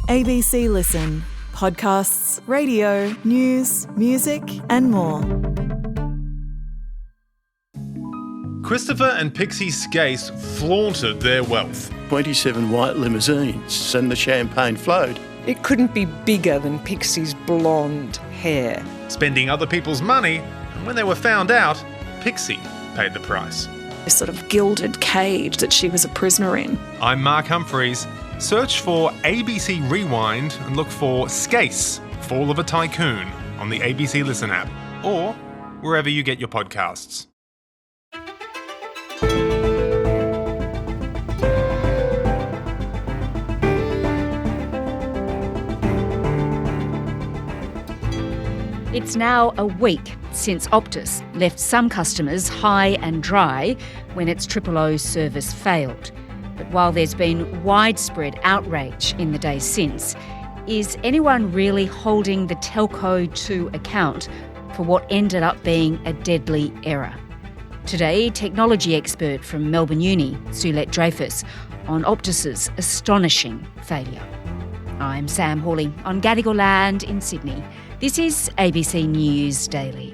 ABC Listen. Podcasts, radio, news, music and more. Christopher and Pixie Skase flaunted their wealth. 27 white limousines and the champagne flowed. It couldn't be bigger than Pixie's blonde hair. Spending other people's money, and when they were found out, Pixie paid the price. This sort of gilded cage that she was a prisoner in. I'm Mark Humphreys. Search for ABC Rewind and look for Skase, Fall of a Tycoon on the ABC Listen app or wherever you get your podcasts. It's now a week since Optus left some customers high and dry when its 000 service failed. But while there's been widespread outrage in the days since, is anyone really holding the telco to account for what ended up being a deadly error? Today, technology expert from Melbourne Uni, Suelette Dreyfus, on Optus's astonishing failure. I'm Sam Hawley on Gadigal land in Sydney. This is ABC News Daily.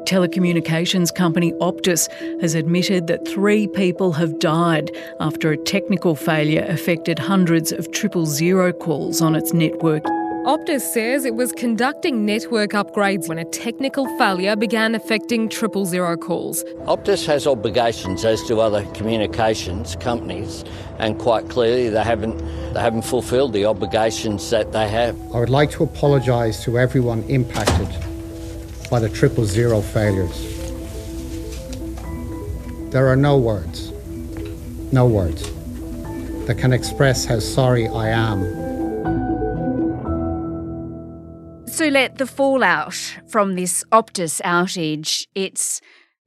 Telecommunications company Optus has admitted that 3 people have died after a technical failure affected hundreds of 000 calls on its network. Optus says it was conducting network upgrades when a technical failure began affecting 000 calls. Optus has obligations as to other communications companies, and quite clearly they haven't fulfilled the obligations that they have. I would like to apologise to everyone impacted by the 000 failures. There are no words that can express how sorry I am. Suelette, the fallout from this Optus outage, it's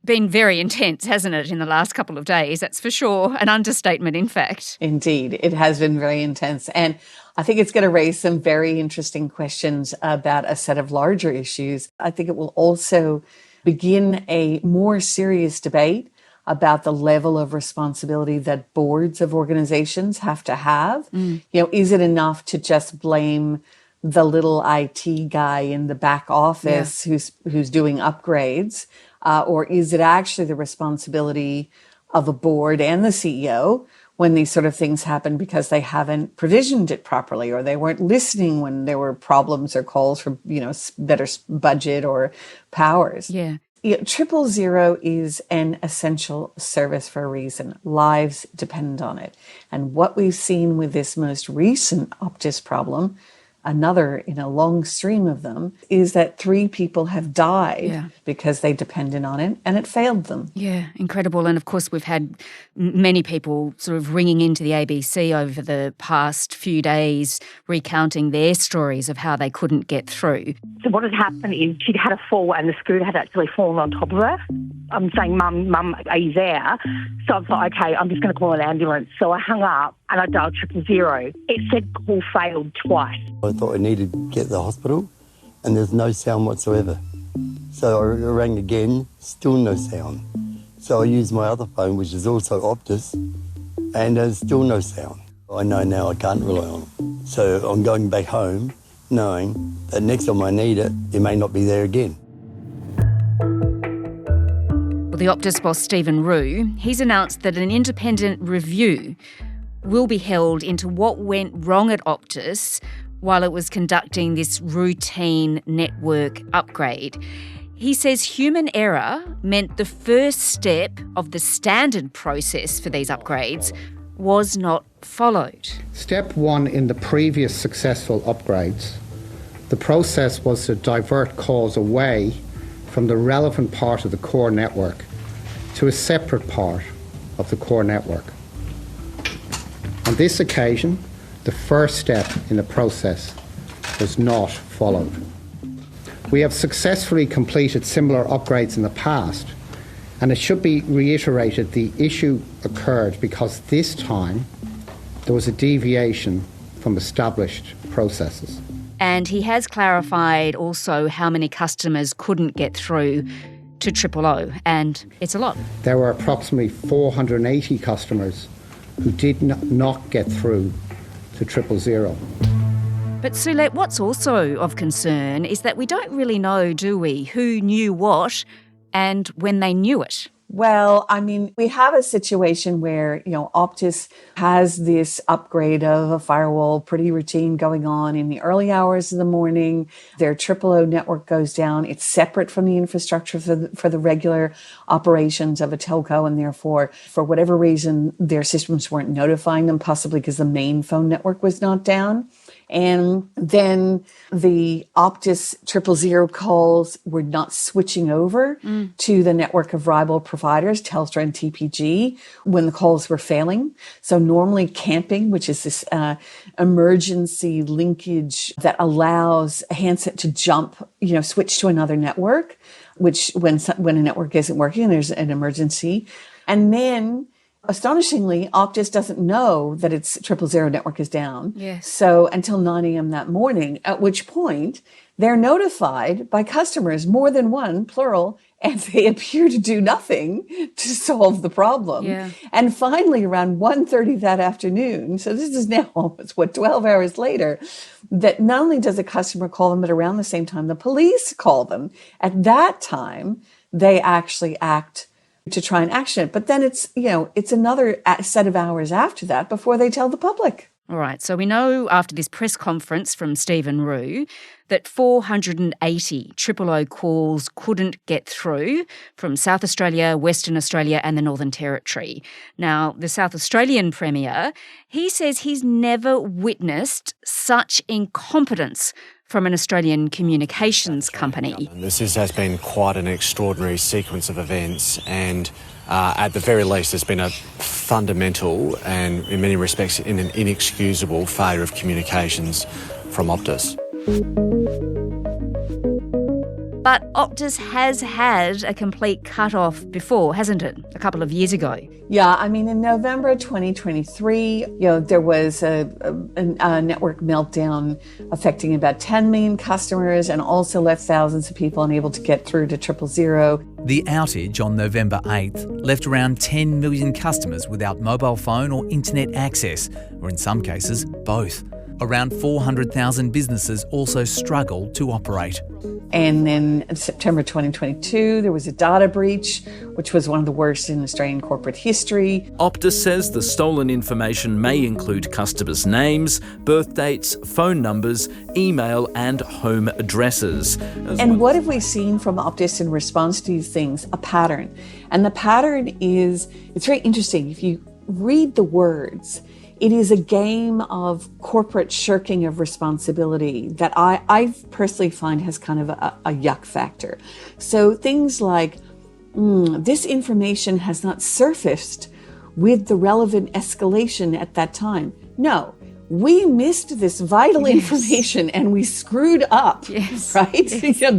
been very intense, hasn't it, in the last couple of days? That's for sure an understatement, in fact. Indeed, it has been very intense. And I think it's going to raise some very interesting questions about a set of larger issues. I think it will also begin a more serious debate about the level of responsibility that boards of organizations have to have. Is it enough to just blame the little IT guy in the back office who's doing upgrades? Or is it actually the responsibility of a board and the CEO when these sort of things happen because they haven't provisioned it properly or they weren't listening when there were problems or calls for, better budget or powers? Yeah. 000 is an essential service for a reason. Lives depend on it. And what we've seen with this most recent Optus problem, another in a long stream of them, is that 3 people have died because they depended on it and it failed them. Yeah, incredible. And of course, we've had many people sort of ringing into the ABC over the past few days, recounting their stories of how they couldn't get through. So what had happened is she'd had a fall and the screw had actually fallen on top of her. I'm saying, Mum, are you there? So I was like, okay, I'm just going to call an ambulance. So I hung up and I dialed 000. It said call failed twice. I thought I needed to get to the hospital and there's no sound whatsoever. So I rang again, still no sound. So I used my other phone, which is also Optus, and there's still no sound. I know now I can't rely on it. So I'm going back home knowing that next time I need it, it may not be there again. Well, the Optus boss, Stephen Rue, he's announced that an independent review will be held into what went wrong at Optus while it was conducting this routine network upgrade. He says human error meant the first step of the standard process for these upgrades was not followed. Step 1 in the previous successful upgrades, the process was to divert calls away from the relevant part of the core network to a separate part of the core network. On this occasion, the first step in the process was not followed. We have successfully completed similar upgrades in the past, and it should be reiterated the issue occurred because this time there was a deviation from established processes. And he has clarified also how many customers couldn't get through to 000, and it's a lot. There were approximately 480 customers who did not get through to 000. But Suelette, what's also of concern is that we don't really know, do we, who knew what and when they knew it? Well, I mean, we have a situation where, Optus has this upgrade of a firewall, pretty routine, going on in the early hours of the morning. Their 000 network goes down. It's separate from the infrastructure for the regular operations of a telco, and therefore, for whatever reason, their systems weren't notifying them, possibly because the main phone network was not down. And then the Optus 000 calls were not switching over to the network of rival providers, Telstra and TPG, when the calls were failing. So normally camping, which is this emergency linkage that allows a handset to jump, switch to another network, which when a network isn't working, there's an emergency. And then astonishingly, Optus doesn't know that its 000 network is down. Yes. So until 9 a.m. that morning, at which point they're notified by customers, more than one, plural, and they appear to do nothing to solve the problem. Yeah. And finally, around 1:30 that afternoon, so this is now almost, 12 hours later, that not only does a customer call them, but around the same time, the police call them. At that time, they actually act to try and action it. But then it's another set of hours after that before they tell the public. All right, so we know after this press conference from Stephen Roux that 480 000 calls couldn't get through from South Australia, Western Australia and the Northern Territory. Now, the South Australian Premier, he says he's never witnessed such incompetence from an Australian communications company. This has been quite an extraordinary sequence of events, and at the very least there's been a fundamental and in many respects an inexcusable failure of communications from Optus. But Optus has had a complete cut-off before, hasn't it? A couple of years ago. Yeah, I mean, in November 2023, there was a network meltdown affecting about 10 million customers and also left thousands of people unable to get through to 000. The outage on November 8th left around 10 million customers without mobile phone or internet access, or in some cases, both. Around 400,000 businesses also struggled to operate. And then in September 2022, there was a data breach, which was one of the worst in Australian corporate history. Optus says the stolen information may include customers' names, birth dates, phone numbers, email and home addresses. And what have we seen from Optus in response to these things? A pattern. And the pattern is, it's very interesting. If you read the words, it is a game of corporate shirking of responsibility that I personally find has kind of a yuck factor. So things like, this information has not surfaced with the relevant escalation at that time. No, we missed this vital information and we screwed up, right? Yes.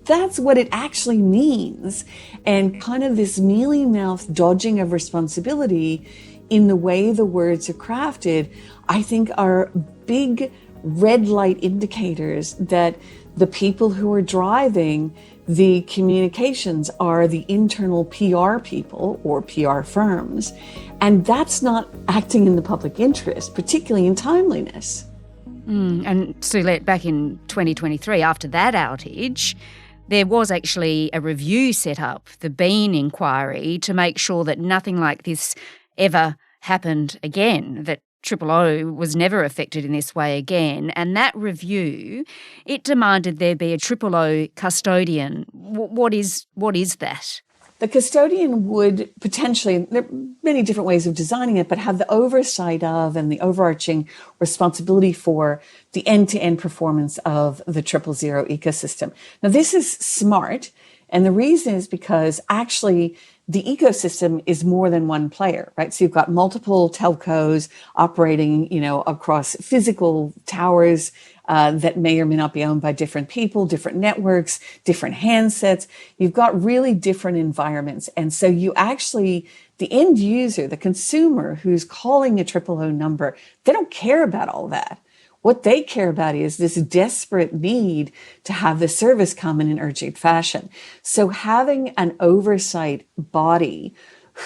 That's what it actually means. And kind of this mealy-mouthed dodging of responsibility in the way the words are crafted, I think are big red light indicators that the people who are driving the communications are the internal PR people or PR firms. And that's not acting in the public interest, particularly in timeliness. And Suelette, back in 2023, after that outage, there was actually a review set up, the Bean inquiry, to make sure that nothing like this ever happened again, that 000 was never affected in this way again. And that review, it demanded there be a 000 custodian. What is that? The custodian would potentially, there are many different ways of designing it, but have the oversight of and the overarching responsibility for the end-to-end performance of the 000 ecosystem. Now, this is smart, and the reason is because actually the ecosystem is more than one player, right? So you've got multiple telcos operating, across physical towers that may or may not be owned by different people, different networks, different handsets. You've got really different environments. And so you actually, the end user, the consumer who's calling a 000 number, they don't care about all that. What they care about is this desperate need to have the service come in an urgent fashion. So having an oversight body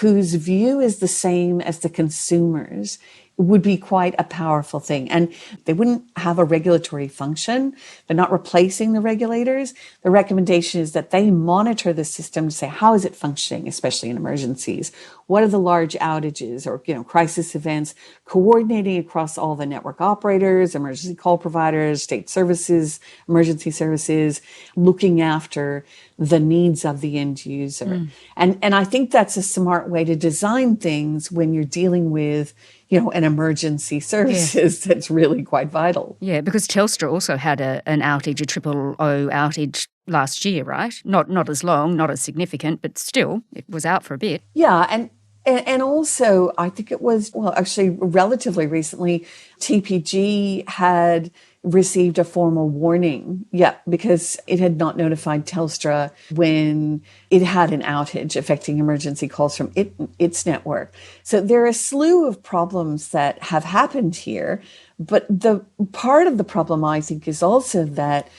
whose view is the same as the consumers would be quite a powerful thing. And they wouldn't have a regulatory function. They're not replacing the regulators. The recommendation is that they monitor the system to say, how is it functioning, especially in emergencies? What are the large outages or, crisis events, coordinating across all the network operators, emergency call providers, state services, emergency services, looking after the needs of the end user. And I think that's a smart way to design things when you're dealing with, an emergency services that's really quite vital. Yeah, because Telstra also had an outage, a 000 outage last year, right? Not as long, not as significant, but still, it was out for a bit. Yeah, and also, I think it was, actually relatively recently, TPG had received a formal warning, because it had not notified Telstra when it had an outage affecting emergency calls from its network. So there are a slew of problems that have happened here, but the part of the problem, I think, is also that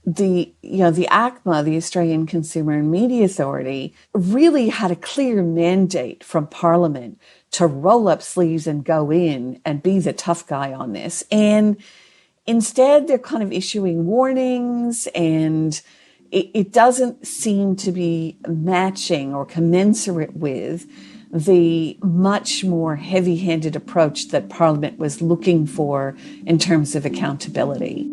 the ACMA, the Australian Consumer and Media Authority, really had a clear mandate from Parliament to roll up sleeves and go in and be the tough guy on this. And instead, they're kind of issuing warnings, and it doesn't seem to be matching or commensurate with the much more heavy-handed approach that Parliament was looking for in terms of accountability.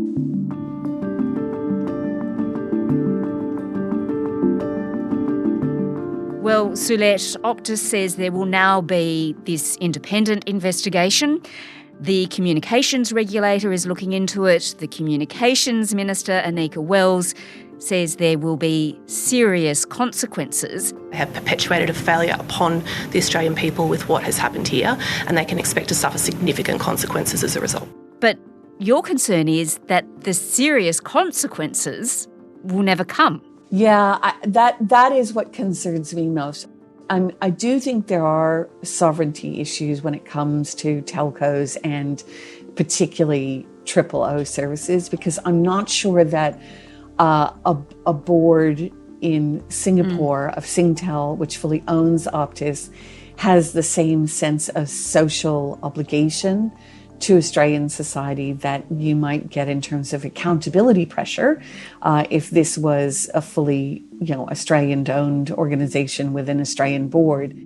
Well, Suelette, Optus says there will now be this independent investigation. The communications regulator is looking into it. The communications minister, Anika Wells, says there will be serious consequences. They have perpetuated a failure upon the Australian people with what has happened here, and they can expect to suffer significant consequences as a result. But your concern is that the serious consequences will never come. Yeah, that is what concerns me most. I do think there are sovereignty issues when it comes to telcos and particularly 000 services, because I'm not sure that a board in Singapore of Singtel, which fully owns Optus, has the same sense of social obligation to Australian society that you might get in terms of accountability pressure if this was a fully, Australian-owned organisation with an Australian board.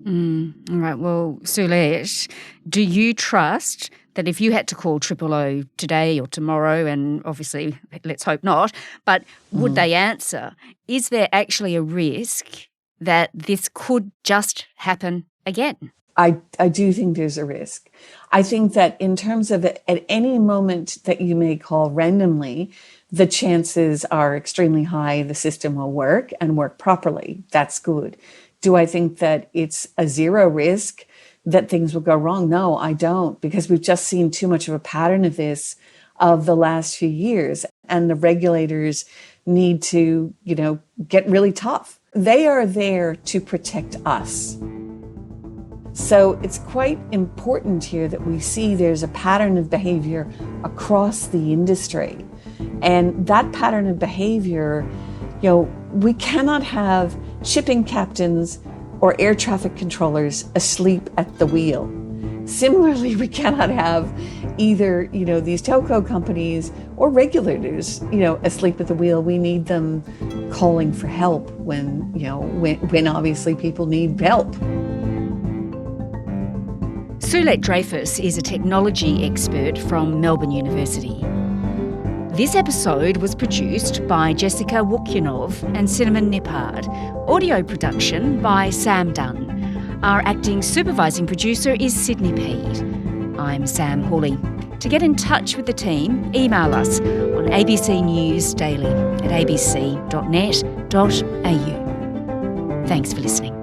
All right. Well, Suelette, do you trust that if you had to call 000 today or tomorrow, and obviously let's hope not, but would they answer? Is there actually a risk that this could just happen again? I do think there's a risk. I think that in terms of at any moment that you may call randomly, the chances are extremely high the system will work and work properly. That's good. Do I think that it's a zero risk that things will go wrong? No, I don't, because we've just seen too much of a pattern of this of the last few years, and the regulators need to, get really tough. They are there to protect us. So it's quite important here that we see there's a pattern of behavior across the industry. And that pattern of behavior, we cannot have shipping captains or air traffic controllers asleep at the wheel. Similarly, we cannot have either, these telco companies or regulators, asleep at the wheel. We need them calling for help when obviously people need help. Suelette Dreyfus is a technology expert from Melbourne University. This episode was produced by Jessica Wukyanov and Cinnamon Nippard. Audio production by Sam Dunn. Our acting supervising producer is Sydney Peed. I'm Sam Hawley. To get in touch with the team, email us on abcnewsdaily@abc.net.au. Thanks for listening.